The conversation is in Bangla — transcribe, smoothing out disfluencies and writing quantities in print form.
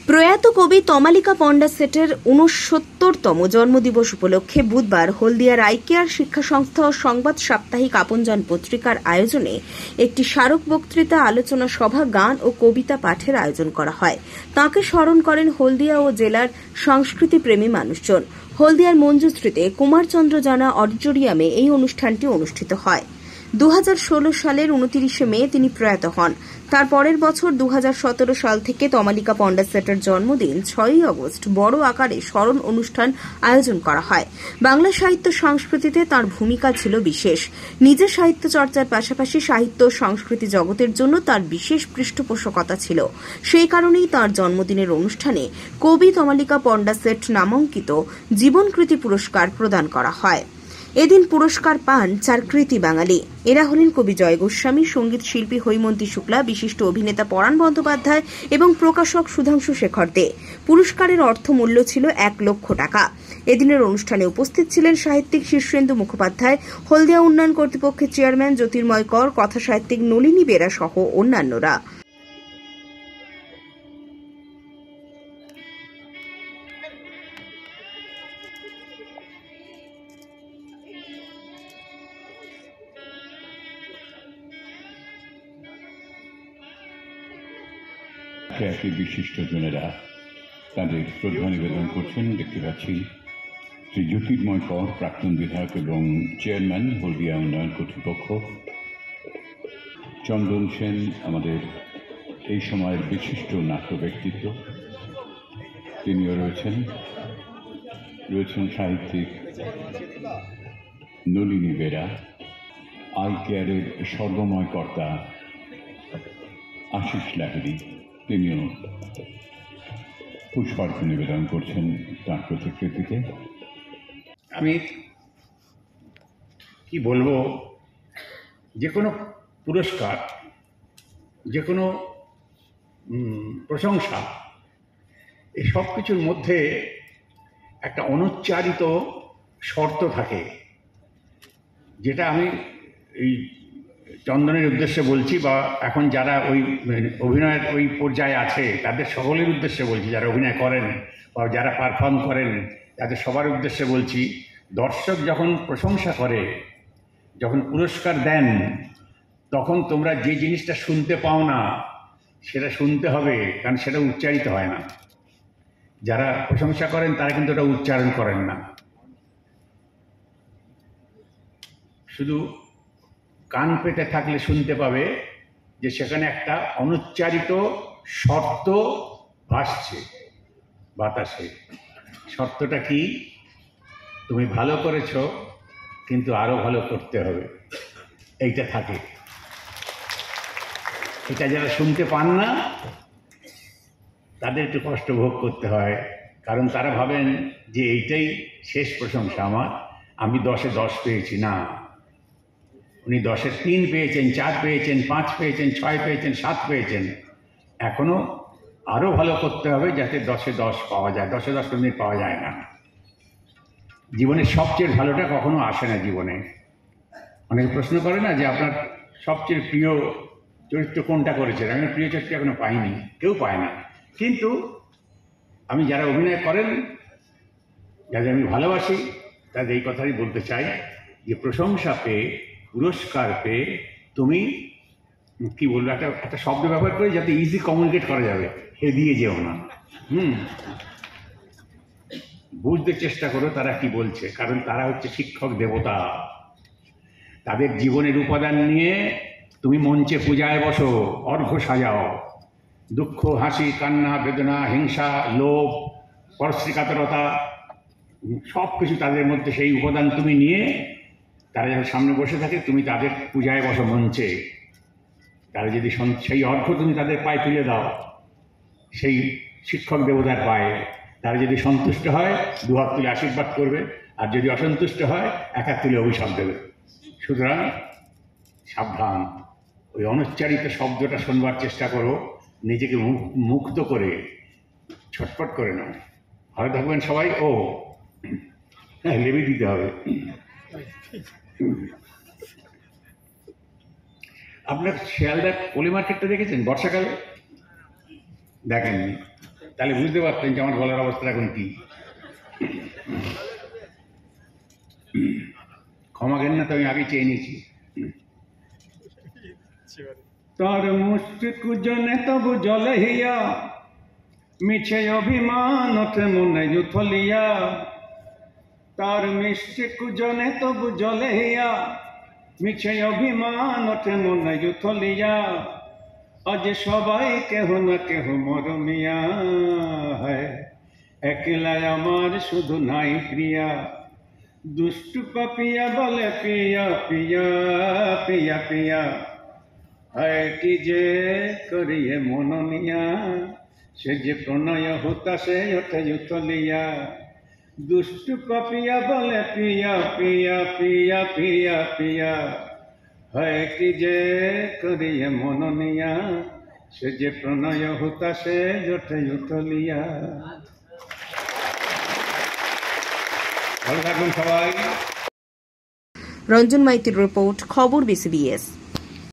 প্রয়াত কবি তমালিকা পণ্ডা সেটের ৬৯তম জন্মদিবস উপলক্ষে বুধবার হলদিয়ার আইকেআর শিক্ষা সংস্থা ও সংবাদ সাপ্তাহিক আপনজন পত্রিকার আয়োজনে একটি স্মারক বক্তৃতা, আলোচনা সভা, গান ও কবিতা পাঠের আয়োজন করা হয়। তাঁকে স্মরণ করেন হলদিয়া ও জেলার সংস্কৃতিপ্রেমী মানুষজন। হলদিয়ার মঞ্জুশ্রীতে কুমারচন্দ্র জানা অডিটোরিয়ামে এই অনুষ্ঠানটি অনুষ্ঠিত হয়। 2016 সালের 29 মে তিনি প্রয়াত হন। তার পরের বছর 2017 সাল থেকে তমালিকা পণ্ডা সেটের জন্মদিন 6ই আগস্ট বড় আকারে স্মরণ অনুষ্ঠান আয়োজন করা হয়। বাংলা সাহিত্য সংস্কৃতিতে তার ভূমিকা ছিল বিশেষ। নিজের সাহিত্য চর্চার পাশাপাশি সাহিত্য ও সংস্কৃতি জগতের জন্য তার বিশেষ পৃষ্ঠপোষকতা ছিল। সেই কারণেই তার জন্মদিনের অনুষ্ঠানে কবি তমালিকা পণ্ডা সেট নামাঙ্কিত জীবনকৃতি পুরস্কার প্রদান করা হয়। এদিন পুরস্কার পান 4 কৃতি বাঙালি। এরা হলেন কবি জয় গোস্বামী, সঙ্গীত শিল্পী হৈমন্তী শুক্লা, বিশিষ্ট অভিনেতা পরাণ বন্দ্যোপাধ্যায় এবং প্রকাশক সুধাংশু শেখর দে। পুরস্কারের অর্থমূল্য ছিল 1 লক্ষ টাকা। এদিনের অনুষ্ঠানে উপস্থিত ছিলেন সাহিত্যিক শীর্ষেন্দু মুখোপাধ্যায়, হলদিয়া উন্নয়ন কর্তৃপক্ষের চেয়ারম্যান জ্যোতির্ময় কর, কথা সাহিত্যিক নলিনী বেরা সহ অন্যান্যরা। একই বিশিষ্টজনেরা তাদের শ্রদ্ধা নিবেদন করছেন। দেখতে পাচ্ছি শ্রী জ্যোতির্ময় কর, প্রাক্তন বিধায়ক এবং চেয়ারম্যান হলদিয়া উন্নয়ন কর্তৃপক্ষ, চন্দন সেন আমাদের এই সময়ের বিশিষ্ট নাট্য ব্যক্তিত্ব, তিনিও রয়েছেন সাহিত্যিক নলিনী বেরা, আইকেআরের সর্বময় কর্তা আশিস লাহিড়ী, তিনিও পুষ্পার্ঘ্য নিবেদন করছেন তাঁর প্রতিকৃতিতে। আমি কি বলবো, যে কোনো পুরস্কার, যে কোনো প্রশংসা, এই সব কিছুর মধ্যে একটা অনুচ্চারিত শর্ত থাকে, যেটা আমি এই চন্দনের উদ্দেশ্যে বলছি, বা এখন যারা ওই অভিনয়ের ওই পর্যায়ে আছে তাদের সকলের উদ্দেশ্যে বলছি, যারা অভিনয় করেন বা যারা পারফর্ম করেন তাদের সবার উদ্দেশ্যে বলছি। দর্শক যখন প্রশংসা করে, যখন পুরস্কার দেন, তখন তোমরা যে জিনিসটা শুনতে পাও না সেটা শুনতে হবে, কারণ সেটা উচ্চারিত হয় না। যারা প্রশংসা করেন তারা কিন্তু ওটা উচ্চারণ করেন না, শুধু কান পেতে থাকলে শুনতে পাবে যে সেখানে একটা অনুচ্চারিত শর্ত ভাসছে বাতাসে। শর্তটা কি? তুমি ভালো করেছো, কিন্তু আরো ভালো করতে হবে, এইটা থাকে। এটা যারা শুনতে পান না তাদের একটু কষ্ট ভোগ করতে হয়, কারণ তারা ভাবেন যে এইটাই শেষ প্রশংসা আমার, আমি 10-এ 10 পেয়েছি। না, উনি 10-এ 3 পেয়েছেন, 4 পেয়েছেন, 5 পেয়েছেন, 6 পেয়েছেন, 7 পেয়েছেন। এখনো আরো ভালো করতে হবে যাতে 10-এ 10 পাওয়া যায়। 10-এ 10 কোনদিন পাওয়া যায় না। জীবনের সবচেয়ে ভালোটা কখনো আসে না জীবনে। অনেকে প্রশ্ন করে না যে আপনার সবচেয়ে প্রিয় চরিত্র কোনটা করেছেন? আমি প্রিয় চরিত্র এখনো পাইনি, কেউ পায় না। কিন্তু আমি যারা অভিনয় করেন, যাদের আমি ভালোবাসি, তাদের এই কথাই বলতে চাই যে প্রশংসা পেয়ে, পুরস্কার পেয়ে তুমি কি বলবো, একটা শব্দ ব্যবহার করে যাতে ইজি কমিউনিকেট করা যাবে, দিয়ে যেও না। বুঝতে চেষ্টা করো তারা কি বলছে, কারণ তারা হচ্ছে শিক্ষক দেবতা। তাদের জীবনের উপাদান নিয়ে তুমি মঞ্চে পূজায় বসো, অর্ঘ্য সাজাও। দুঃখ, হাসি, কান্না, বেদনা, হিংসা, লোভ, পরশ্রীকাতরতা, সব কিছু তাদের মধ্যে সেই উপাদান তুমি নিয়ে, তারা যখন সামনে বসে থাকে তুমি তাদের পূজায় বসো মঞ্চে। তারা যদি সেই অর্ঘ্য তুমি তাদের পায়ে তুলে দাও, সেই শিক্ষক দেবতার পায়ে, তারা যদি সন্তুষ্ট হয় 2 হাত তুলে আশীর্বাদ করবে, আর যদি অসন্তুষ্ট হয় 1 হাত তুলে অভিশাপ দেবে। সুতরাং সাবধান, ওই অনুচ্চারিত শব্দটা শোনবার চেষ্টা করো, নিজেকে মুক্ত করে, ছটফট করে নাও। ভালো থাকবেন সবাই। হ্যাঁ, লেবি দিতে হবে। আপনার শিয়ালদার পলি মার্কেটটা দেখেছেন বর্ষাকালে? দেখেননি? তাহলে বুঝতে পারতেন যে আমার গলার অবস্থা এখন কি। ক্ষমা করেন না, তো আমি আগে চেয়ে নিয়েছি। তার মুষ্টি কুজনে তবু জলে হিয়া, মিছে অভিমান ওঠে মনে উথলিয়া। তার মিষ্টি কুজনে তবু জলে হিয়া, মিছে অভিমান ওঠে মনে উথলিয়া। আজ সবাই কেহ না কেহ মরমিয়া, হয় একলা আমার শুধু নাই প্রিয়া। দুষ্টু পাপিয়া বলে পিয়া পিয়া পিয়া পিয়া, হয় কি যে করিয়ে মননিয়া। সে যে প্রণয় হুতাশে ওঠে উতলিয়া। দুষ্টু পাপিয়া বলে পিয়া পিয়া পিয়া পিয়া পিয়া, হয় কি যে করিয়ে মননিয়া। সে যে প্রণয় হুতাশে ওঠে উতলিয়া। ভালো থাকুন সবাই। রঞ্জন মাইতির রিপোর্ট, খবর বিসিবিএস।